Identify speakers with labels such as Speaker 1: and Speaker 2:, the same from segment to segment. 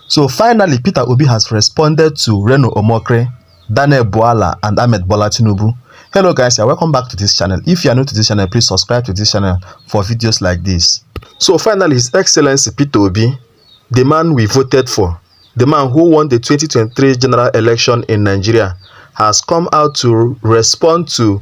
Speaker 1: So finally, Peter Obi has responded to Reno Omokiri, Daniel Bwala, and Ahmed Bola Tinubu. Hello guys, and welcome back to this channel. If you are new to this channel, please subscribe to this channel for videos like this. So finally, His Excellency Peter Obi, the man we voted for, the man who won the 2023 general election in Nigeria, has come out to respond to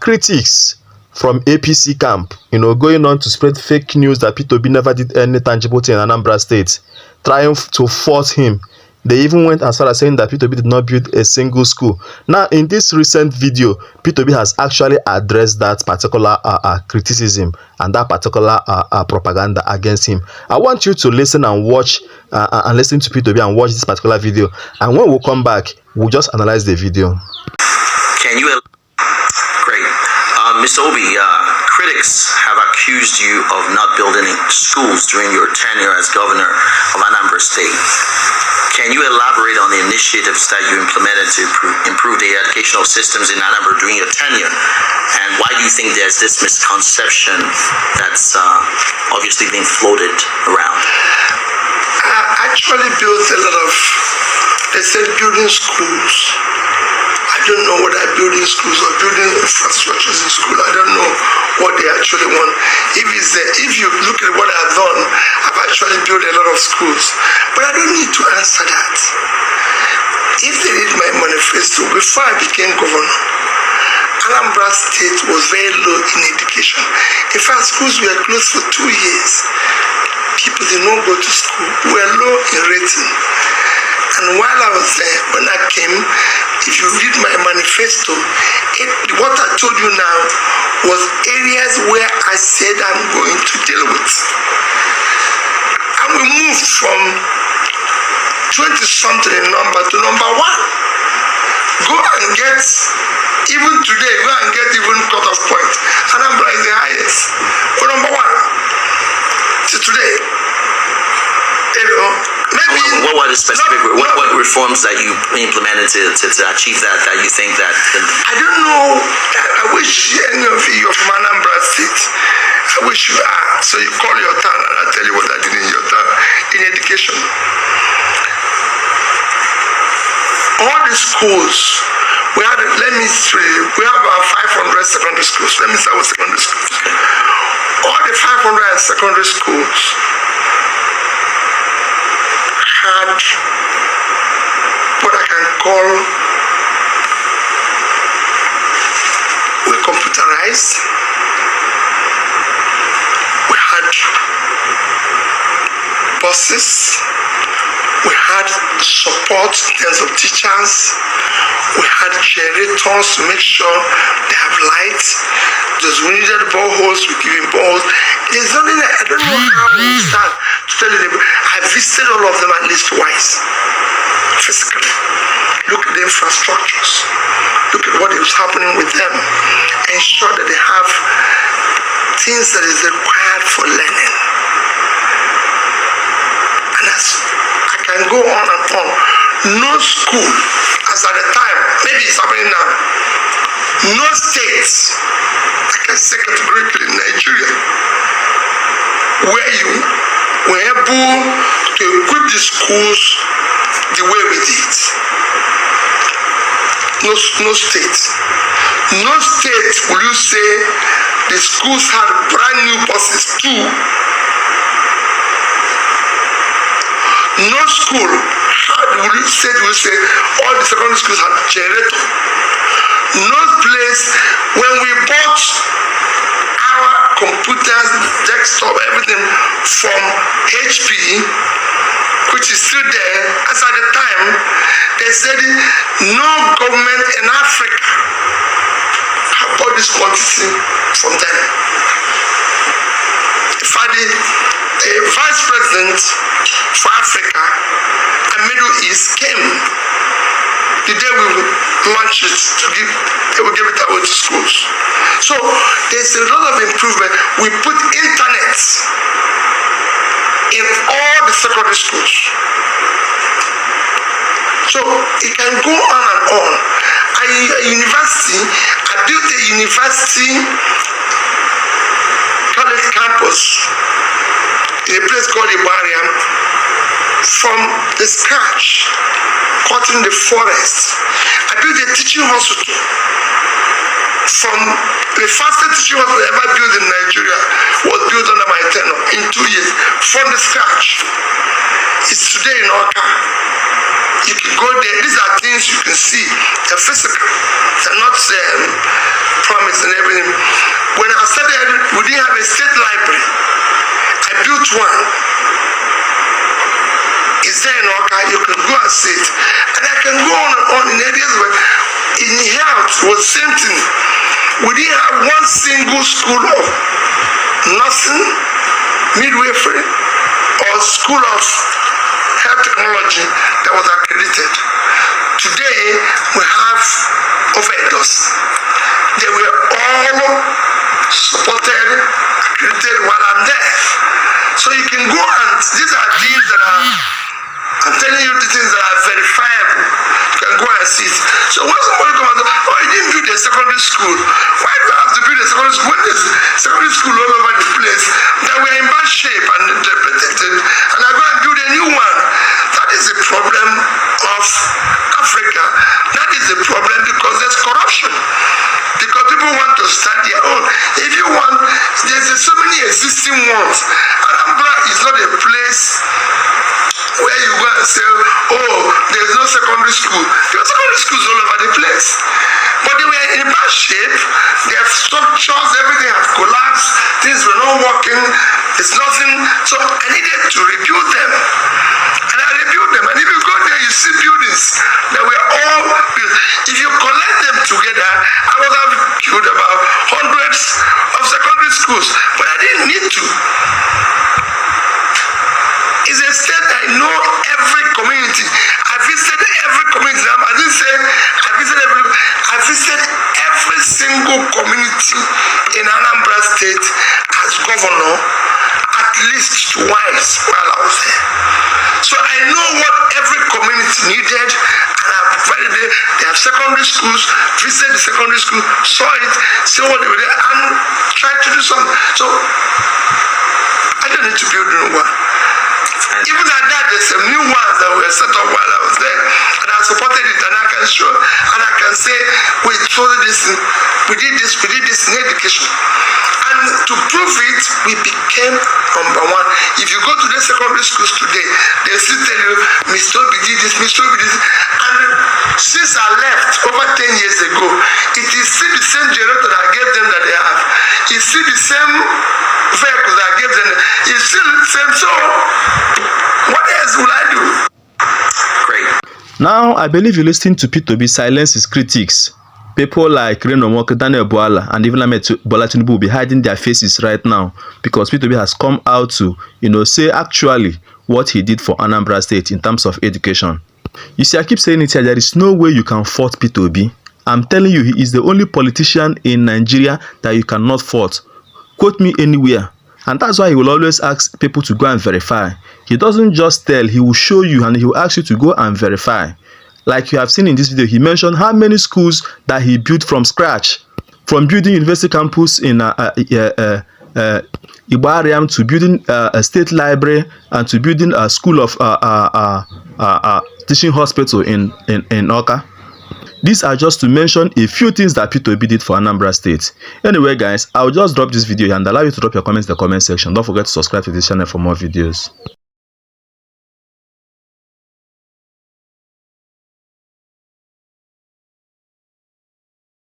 Speaker 1: critics from APC camp, going on to spread fake news that Peter Obi never did any tangible thing in Anambra State, trying to force him. They even went as far as saying that Peter Obi did not build a single school. Now, in this recent video, Peter Obi has actually addressed that particular criticism and that particular propaganda against him. I want you to listen and watch and listen to Peter Obi and watch this particular video. And when we come back, we'll just analyze the video.
Speaker 2: Can you... Great. Mr. Obi, critics have accused you of not building schools during your tenure as governor of Anambra State. Can you elaborate on the initiatives that you implemented to improve the educational systems in Anambra during your tenure? And why do you think there's this misconception that's obviously being floated around?
Speaker 3: I actually built a lot of, they said building schools. I don't know whether building schools or building infrastructures in school. I don't know what they actually want. If you look at what I've done, I've actually built a lot of schools. But I don't need to answer that. If they read my manifesto, before I became governor, Anambra State was very low in education. In fact, schools were closed for 2 years. People did not go to school. We were low in rating. And while I was there, when I came, if you read my manifesto, what I told you now was areas where I said I'm going to deal with. And we moved from 20-something in number to number 1. Go and get, even today, go and get even cut-off point. Anambra is the highest. We're number 1. To today. Maybe
Speaker 2: what were the specific what reforms that you implemented to achieve that you think that
Speaker 3: I don't know. I wish any of you from Anambra State, I wish you are. So you call your town and I'll tell you what I did in your town in education. All the schools we had, we have about 500 secondary schools. Let me start with secondary schools. All the 500 secondary schools had what I can call, we computerized. We had buses. We had support in terms of teachers. We had generators to make sure they have lights. Those who needed boreholes, we give them boreholes. There's nothing, I don't know how we start to tell you. I visited all of them at least twice, physically. Look at the infrastructures. Look at what is happening with them. Ensure that they have things that is required for learning. And I can go on and on. No school, as at the time, maybe it's happening now, no states, I can say categorically in Nigeria, where you were able to equip the schools the way we did. No state. No state will you say the schools had brand new buses too. No school will you say all the secondary schools had generator. No place, when we bought our computers, desktop, everything from HP, which is still there, as at the time, they said no government in Africa had bought this quantity from them. In fact, the vice president for Africa and Middle East came the day we launched it, they will give it away to schools. So there's a lot of improvement. We put internet in all the secondary schools. So it can go on and on. I built a university college campus in a place called Ibariam. from the scratch, cutting the forest. I built a teaching hospital. From the fastest teaching hospital ever built in Nigeria was built under my tenure in 2 years, from the scratch. It's today in Oka. You can go there. These are things you can see. They're physical. They're not promised and everything. When I started, we didn't have a state library. I built one. It's there in Oka. You can go and see it. And I can go on and on in areas where in health was the same thing. We didn't have one single school of nursing, midwifery, or school of health technology that was accredited. Today, we have over a dozen. They were all supported, accredited while I'm there. So you can go and, these are things that are, I'm telling you the things that are verifiable. You can go and see it. So when somebody comes and says, oh, you didn't build a secondary school. Why do you have to build a secondary school? When there's secondary school all over the place, that we're in bad shape and they're protected, and I go and build a new one. That is the problem of Africa. That is the problem because there's corruption. Because people want to start their own. If you want, there's so many existing ones. Anambra is not a place where you go and say, oh, there's no secondary school. There are secondary schools all over the place. But they were in bad shape. Their structures, everything has collapsed. Things were not working. There's nothing. So I needed to rebuild them. And I rebuilt them. And if you go there, you see buildings that were all built. If you collect them together, I would have built about hundreds of secondary schools. But I didn't need to. It's a state I know every community. I visited every community. I didn't say I visited every single community in Anambra State as governor at least twice while I was there. So I know what every community needed, and I provided it. They have secondary schools, visited the secondary school, saw it, saw what they were there, and tried to do something. So I don't need to build a new one. Even at that, there's some new ones that were set up while I was there, and I supported it, and I can show, and I can say, we did this in education. And to prove it, we became number one. If you go to the secondary schools today, they still tell you, Mr. Obi did this, Mr. Obi did this. And since I left over 10 years ago, it is still the same generator that I gave them that they have. It's still the same vehicles that I gave them. It's still the same. So, what else will I do?
Speaker 2: Great.
Speaker 1: Now, I believe you listening to P2B silence his critics. People like Reno Omokiri, Daniel Bwala, and even Ahmed Bola Tinubu will be hiding their faces right now because P2B has come out to, say actually what he did for Anambra State in terms of education. You see, I keep saying it here, there is no way you can fault P2B. I'm telling you, he is the only politician in Nigeria that you cannot fault. Quote me anywhere. And that's why he will always ask people to go and verify. He doesn't just tell, he will show you and he will ask you to go and verify. Like you have seen in this video, he mentioned how many schools that he built from scratch. From building university campus in Ibariam to building a state library and to building a school of teaching hospital in Oka. These are just to mention a few things that P2B did for Anambra State. Anyway, guys, I'll just drop this video and allow you to drop your comments in the comment section. Don't forget to subscribe to this channel for more videos.